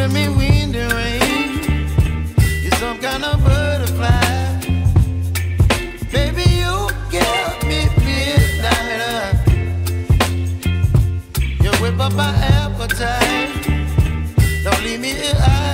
to me wind and rain. You're some kind of butterfly. Baby, you give me midnight. You whip up my appetite. Don't leave me here.